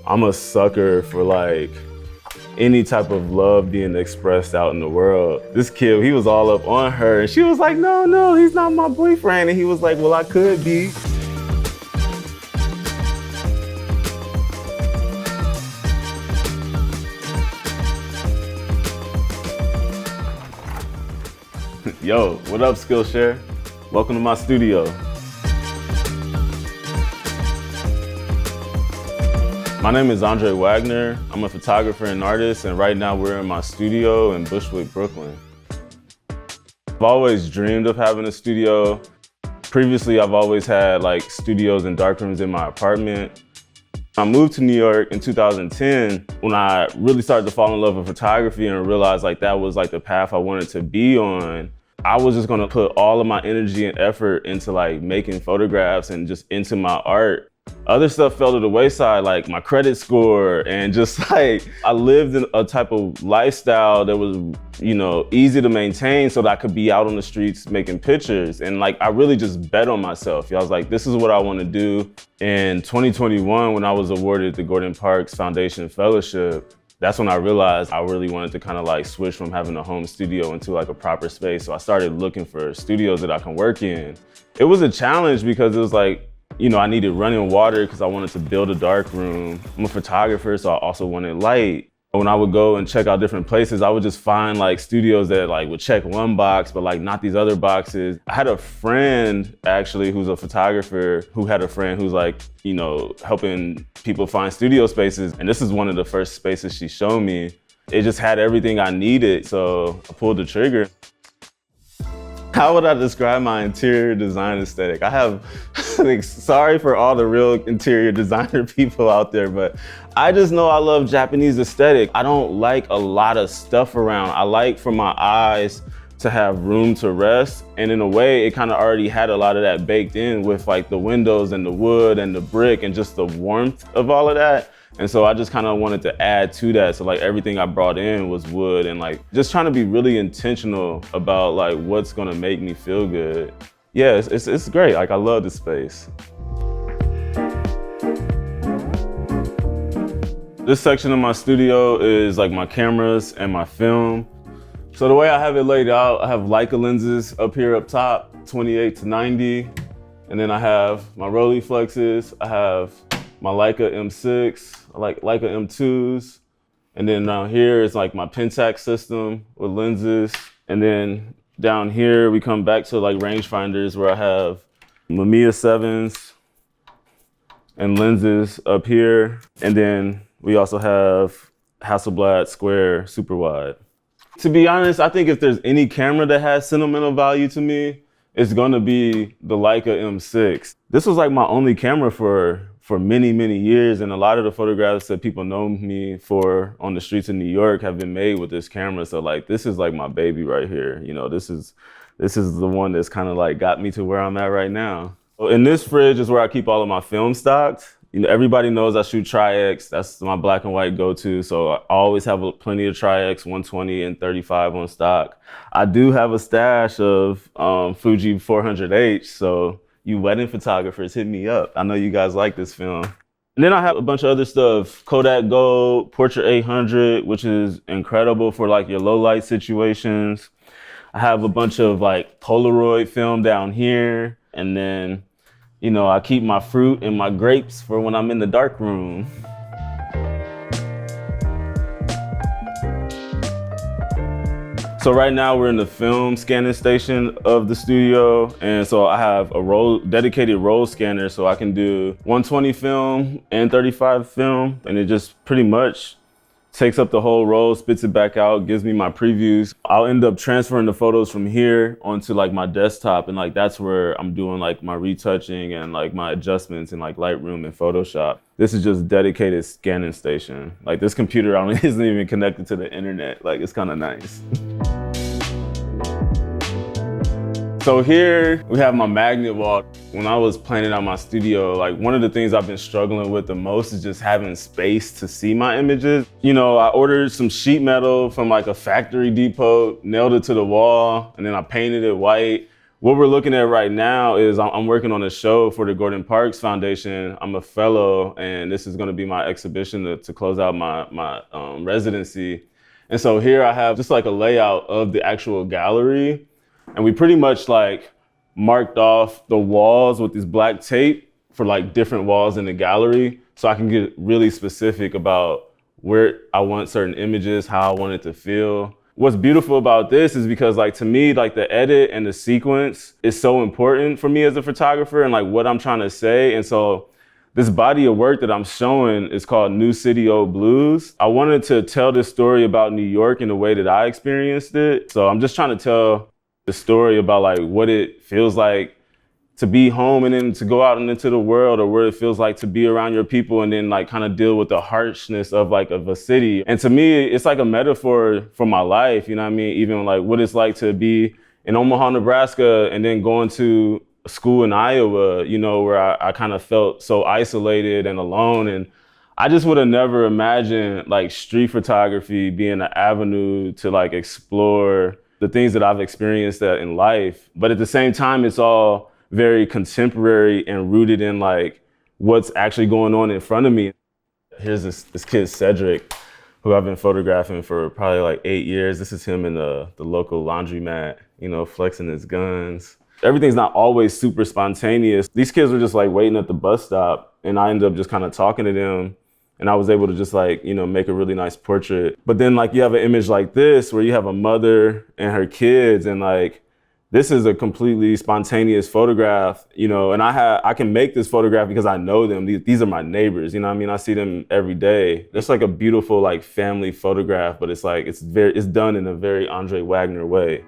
I'm a sucker for like any type of love being expressed out in the world. This kid, he was all up on her and she was like, no, he's not my boyfriend. And he was like, well, I could be. Yo, what up, Skillshare? Welcome to my studio. My name is Wagner. I'm a photographer and artist, and right now we're in my studio in Bushwick, Brooklyn. I've always dreamed of having a studio. Previously, I've always had like studios and darkrooms in my apartment. I moved to New York in 2010 when I really started to fall in love with photography and realized like that was like the path I wanted to be on. I was just gonna put all of my energy and effort into like making photographs and just into my art. Other stuff fell to the wayside, like my credit score, and just like I lived in a type of lifestyle that was, easy to maintain so that I could be out on the streets making pictures. And like I really just bet on myself. I was like, this is what I want to do. In 2021, when I was awarded the Gordon Parks Foundation Fellowship, that's when I realized I really wanted to kind of like switch from having a home studio into like a proper space. So I started looking for studios that I can work in. It was a challenge because it was like, I needed running water because I wanted to build a dark room. I'm a photographer, so I also wanted light. When I would go and check out different places, I would just find like studios that like would check one box, but like not these other boxes. I had a friend actually who's a photographer who had a friend who's like, helping people find studio spaces. And this is one of the first spaces she showed me. It just had everything I needed, so I pulled the trigger. How would I describe my interior design aesthetic? I have, sorry for all the real interior designer people out there, but I just know I love Japanese aesthetic. I don't like a lot of stuff around. I like for my eyes to have room to rest. And in a way, it kind of already had a lot of that baked in with like the windows and the wood and the brick and just the warmth of all of that. And so I just kind of wanted to add to that. So like everything I brought in was wood and like just trying to be really intentional about like what's gonna make me feel good. Yeah, it's great. Like I love this space. This section of my studio is like my cameras and my film. So the way I have it laid out, I have Leica lenses up here up top, 28 to 90. And then I have my Rolleiflexes. I have my Leica M6, I like Leica M2s. And then down here is like my Pentax system with lenses. And then down here, we come back to like rangefinders where I have Mamiya 7s and lenses up here. And then we also have Hasselblad Square Super Wide. To be honest, I think if there's any camera that has sentimental value to me, it's gonna be the Leica M6. This was like my only camera for many, many years. And a lot of the photographs that people know me for on the streets of New York have been made with this camera. So like, this is like my baby right here. This is the one that's kind of like got me to where I'm at right now. In this fridge is where I keep all of my film stocked. Everybody knows I shoot Tri-X. That's my black and white go-to. So I always have plenty of Tri-X 120 and 35 on stock. I do have a stash of Fuji 400H. So you wedding photographers, hit me up. I know you guys like this film. And then I have a bunch of other stuff. Kodak Gold, Portrait 800, which is incredible for like your low light situations. I have a bunch of like Polaroid film down here. And then, I keep my fruit and my grapes for when I'm in the dark room. So right now we're in the film scanning station of the studio. And so I have a dedicated roll scanner so I can do 120 film and 35 film. And it just pretty much takes up the whole roll, spits it back out, gives me my previews. I'll end up transferring the photos from here onto like my desktop. And like, that's where I'm doing like my retouching and like my adjustments in like Lightroom and Photoshop. This is just dedicated scanning station. Like this computer isn't even connected to the internet. Like it's kind of nice. So here we have my magnet wall. When I was planning out my studio, like one of the things I've been struggling with the most is just having space to see my images. I ordered some sheet metal from like a factory depot, nailed it to the wall, and then I painted it white What we're looking at right now is I'm working on a show for the Gordon Parks Foundation. I'm a fellow, and this is going to be my exhibition to close out my residency. And so here I have just like a layout of the actual gallery, and we pretty much like marked off the walls with this black tape for like different walls in the gallery, so I can get really specific about where I want certain images, how I want it to feel. What's beautiful about this is because like to me, like the edit and the sequence is so important for me as a photographer and like what I'm trying to say. And so this body of work that I'm showing is called New City Old Blues. I wanted to tell this story about New York in the way that I experienced it. So I'm just trying to tell the story about like what it feels like to be home and then to go out and into the world, or what it feels like to be around your people and then like kind of deal with the harshness of like of a city. And to me, it's like a metaphor for my life, you know what I mean? Even like what it's like to be in Omaha, Nebraska, and then going to a school in Iowa, you know, where I kind of felt so isolated and alone. And I just would have never imagined like street photography being an avenue to like explore the things that I've experienced in life. But at the same time, it's all very contemporary and rooted in like what's actually going on in front of me. Here's this kid, Cedric, who I've been photographing for probably like 8 years. This is him in the local laundromat, you know, flexing his guns. Everything's not always super spontaneous. These kids were just like waiting at the bus stop, and I ended up just kind of talking to them, and I was able to just like, you know, make a really nice portrait. But then like you have an image like this where you have a mother and her kids, and like this is a completely spontaneous photograph, you know, and I can make this photograph because I know them. These are my neighbors, you know what I mean? I see them every day. It's like a beautiful like family photograph, but it's like, it's done in a very Andre Wagner way.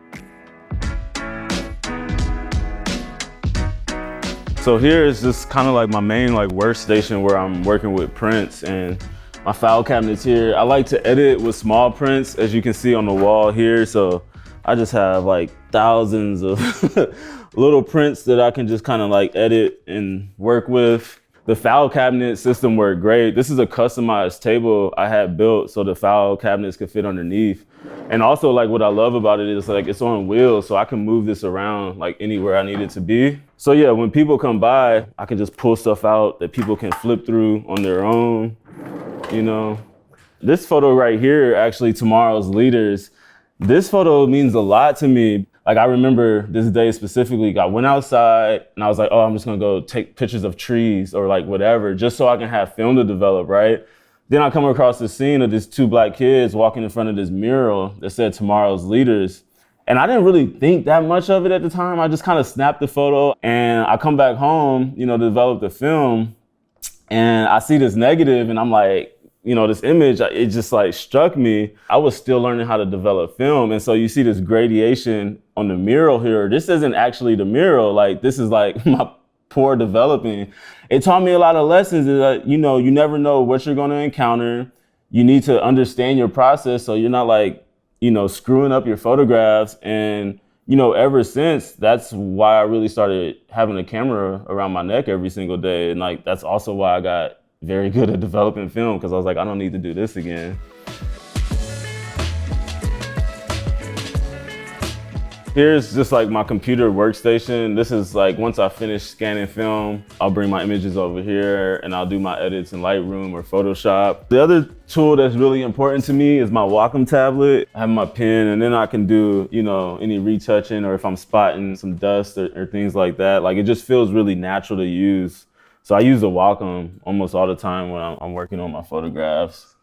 So here is just kind of like my main like workstation where I'm working with prints, and my file cabinets here. I like to edit with small prints, as you can see on the wall here. So I just have like thousands of little prints that I can just kind of like edit and work with. The file cabinet system worked great. This is a customized table I had built so the file cabinets could fit underneath. And also like what I love about it is like it's on wheels, so I can move this around like anywhere I need it to be. So yeah, when people come by, I can just pull stuff out that people can flip through on their own, you know. This photo right here, actually Tomorrow's Leaders, this photo means a lot to me. Like I remember this day specifically, I went outside and I was like, oh, I'm just gonna go take pictures of trees or like whatever, just so I can have film to develop, right? Then I come across this scene of these two black kids walking in front of this mural that said Tomorrow's Leaders. And I didn't really think that much of it at the time. I just kind of snapped the photo, and I come back home, you know, to develop the film, and I see this negative and I'm like, you know, this image, it just like struck me. I was still learning how to develop film. And so you see this gradation on the mural here. This isn't actually the mural. Like this is like my poor developing. It taught me a lot of lessons that, you know, you never know what you're going to encounter. You need to understand your process so you're not like, you know, screwing up your photographs. And, you know, ever since, that's why I really started having a camera around my neck every single day. And like, that's also why I got very good at developing film, because I was like, I don't need to do this again. Here's just like my computer workstation. This is like, once I finish scanning film, I'll bring my images over here and I'll do my edits in Lightroom or Photoshop. The other tool that's really important to me is my Wacom tablet. I have my pen, and then I can do, you know, any retouching, or if I'm spotting some dust or things like that. Like it just feels really natural to use. So I use the Wacom almost all the time when I'm working on my photographs.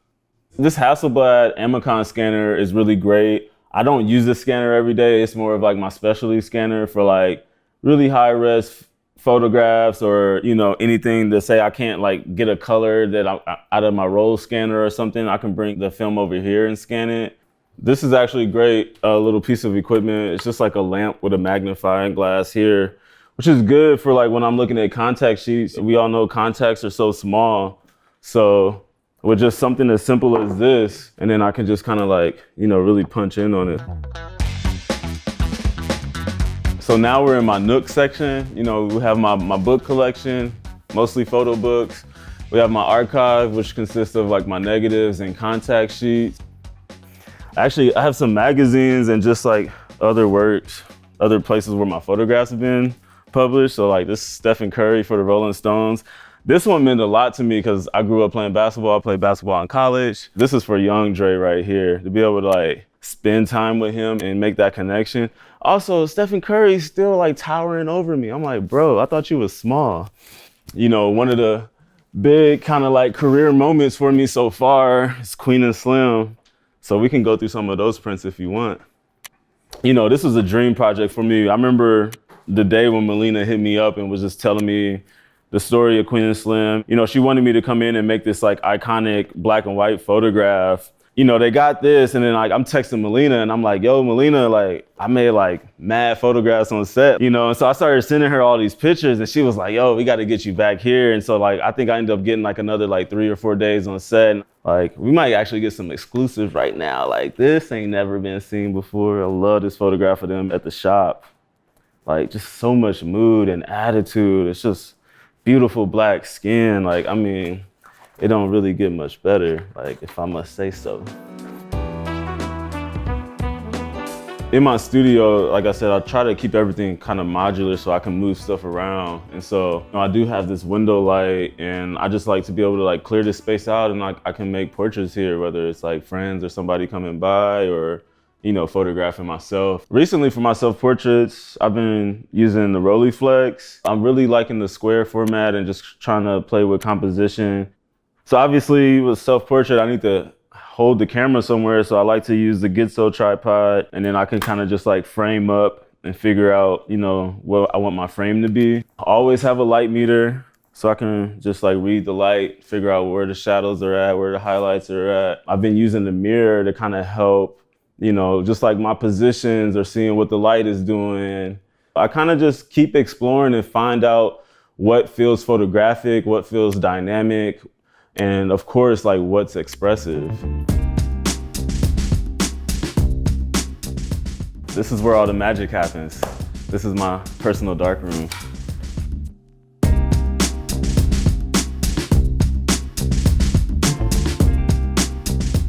This Hasselblad Amicon scanner is really great. I don't use this scanner every day. It's more of like my specialty scanner for like really high res photographs, or, you know, anything that say I can't like get a color that I'm out of my roll scanner or something. I can bring the film over here and scan it. This is actually great, a little piece of equipment. It's just like a lamp with a magnifying glass here, which is good for like when I'm looking at contact sheets. We all know contacts are so small. So with just something as simple as this, and then I can just kind of like, you know, really punch in on it. So now we're in my Nook section. You know, we have my book collection, mostly photo books. We have my archive, which consists of like my negatives and contact sheets. Actually, I have some magazines and just like other works other places where my photographs have been published. So like this is Stephen Curry for the Rolling Stones. This one meant a lot to me because I grew up playing basketball. I played basketball in college. This is for young Dre right here, to be able to like spend time with him and make that connection. Also, Stephen Curry's still like towering over me. I'm like, bro, I thought you was small. You know, one of the big kind of like career moments for me so far is Queen and Slim. So we can go through some of those prints if you want. You know, this was a dream project for me. I remember the day when Melina hit me up and was just telling me the story of Queen and Slim. You know, she wanted me to come in and make this like iconic black and white photograph. You know, they got this, and then like I'm texting Melina and I'm like, yo, Melina, like I made like mad photographs on set, you know? And so I started sending her all these pictures and she was like, yo, we got to get you back here. And so like, I think I ended up getting like another like 3 or 4 days on set. And, like we might actually get some exclusives right now. Like this ain't never been seen before. I love this photograph of them at the shop. Like just so much mood and attitude. It's just beautiful black skin. Like, I mean, it don't really get much better, like if I must say so. In my studio, like I said, I try to keep everything kind of modular so I can move stuff around. And so you know, I do have this window light and I just like to be able to like clear this space out and like I can make portraits here, whether it's like friends or somebody coming by or, you know, photographing myself. Recently for my self-portraits, I've been using the Rolleiflex. I'm really liking the square format and just trying to play with composition. So obviously with self-portrait, I need to hold the camera somewhere. So I like to use the Gitso tripod and then I can kind of just like frame up and figure out, you know, what I want my frame to be. I always have a light meter so I can just like read the light, figure out where the shadows are at, where the highlights are at. I've been using the mirror to kind of help, you know, just like my positions or seeing what the light is doing. I kind of just keep exploring and find out what feels photographic, what feels dynamic, and of course, like what's expressive. This is where all the magic happens. This is my personal darkroom.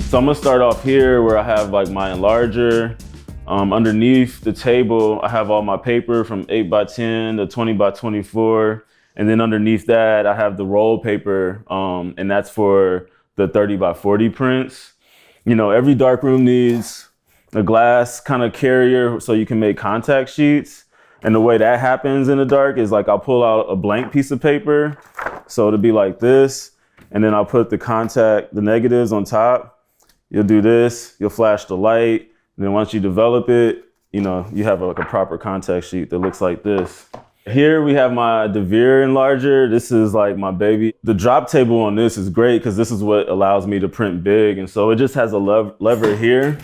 So I'm gonna start off here where I have like my enlarger. Underneath the table, I have all my paper from 8x10 to 20x24. And then underneath that, I have the roll paper, and that's for the 30x40 prints. You know, every darkroom needs a glass kind of carrier so you can make contact sheets. And the way that happens in the dark is like I'll pull out a blank piece of paper. So it'll be like this. And then I'll put the negatives on top. You'll do this, you'll flash the light. And then once you develop it, you know, you have like a proper contact sheet that looks like this. Here we have my DeVere enlarger. This is like my baby. The drop table on this is great because this is what allows me to print big. And so it just has a lever here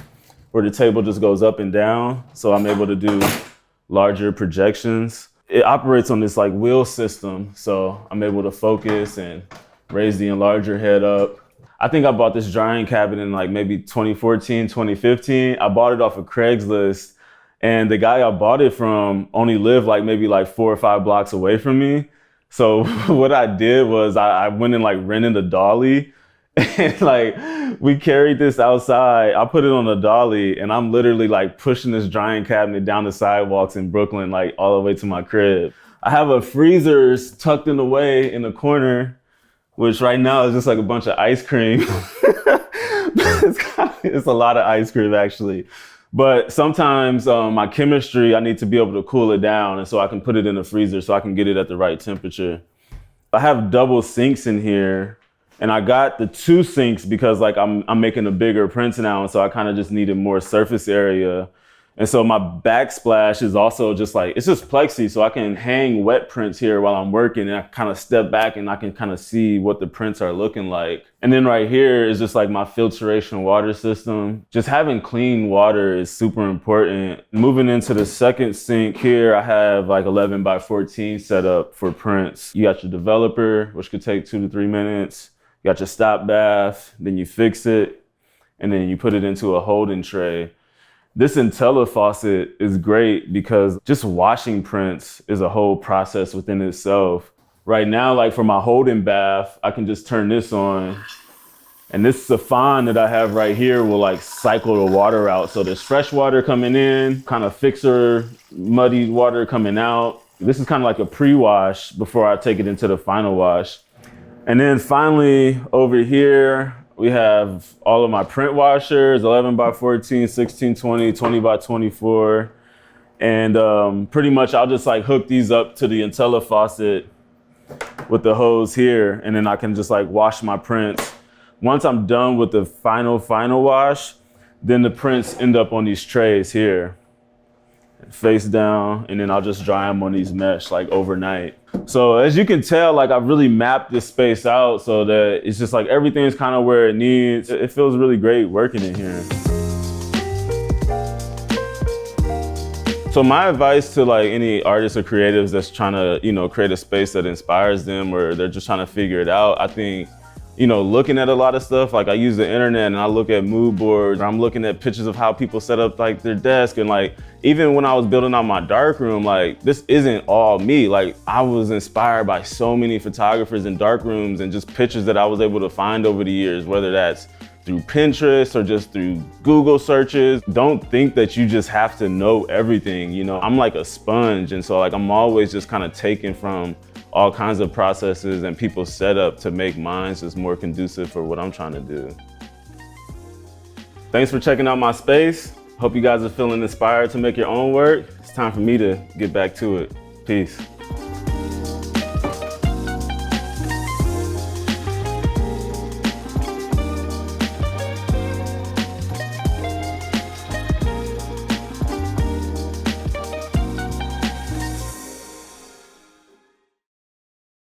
where the table just goes up and down. So I'm able to do larger projections. It operates on this like wheel system. So I'm able to focus and raise the enlarger head up. I think I bought this drying cabinet in like maybe 2014, 2015. I bought it off of Craigslist. And the guy I bought it from only lived like maybe like 4 or 5 blocks away from me. So what I did was I went and like rented a dolly and like we carried this outside. I put it on a dolly and I'm literally like pushing this drying cabinet down the sidewalks in Brooklyn, like all the way to my crib. I have a freezer tucked in away in the corner, which right now is just like a bunch of ice cream. It's a lot of ice cream actually. But sometimes my chemistry, I need to be able to cool it down. And so I can put it in the freezer so I can get it at the right temperature. I have double sinks in here and I got the 2 sinks because like I'm making a bigger print now. And so I kind of just needed more surface area. And so my backsplash is also just like, it's just plexi. So I can hang wet prints here while I'm working and I kind of step back and I can kind of see what the prints are looking like. And then right here is just like my filtration water system. Just having clean water is super important. Moving into the second sink here, I have like 11x14 set up for prints. You got your developer, which could take 2 to 3 minutes. You got your stop bath, then you fix it, and then you put it into a holding tray. This IntelliFaucet is great because just washing prints is a whole process within itself. Right now, like for my holding bath, I can just turn this on And this siphon that I have right here will like cycle the water out. So there's fresh water coming in, kind of fixer, muddy water coming out. This is kind of like a pre-wash before I take it into the final wash. And then finally over here, we have all of my print washers, 11 by 14, 16, 20, 20 by 24. And pretty much I'll just like hook these up to the IntelliFaucet with the hose here. And then I can just like wash my prints. Once I'm done with the final wash, then the prints end up on these trays here, face down, and then I'll just dry them on these mesh like overnight. So as you can tell, like I've really mapped this space out so that it's just like everything's kind of where it needs. It feels really great working in here. So my advice to like any artists or creatives that's trying to, you know, create a space that inspires them or they're just trying to figure it out, I think, you know, looking at a lot of stuff, like I use the internet and I look at mood boards, I'm looking at pictures of how people set up like their desk. And like, even when I was building out my darkroom, like this isn't all me. Like I was inspired by so many photographers in darkrooms and just pictures that I was able to find over the years, whether that's through Pinterest or just through Google searches. Don't think that you just have to know everything. You know, I'm like a sponge. And so like, I'm always just kind of taking from all kinds of processes and people's setup to make mine just more conducive for what I'm trying to do. Thanks for checking out my space. Hope you guys are feeling inspired to make your own work. It's time for me to get back to it. Peace.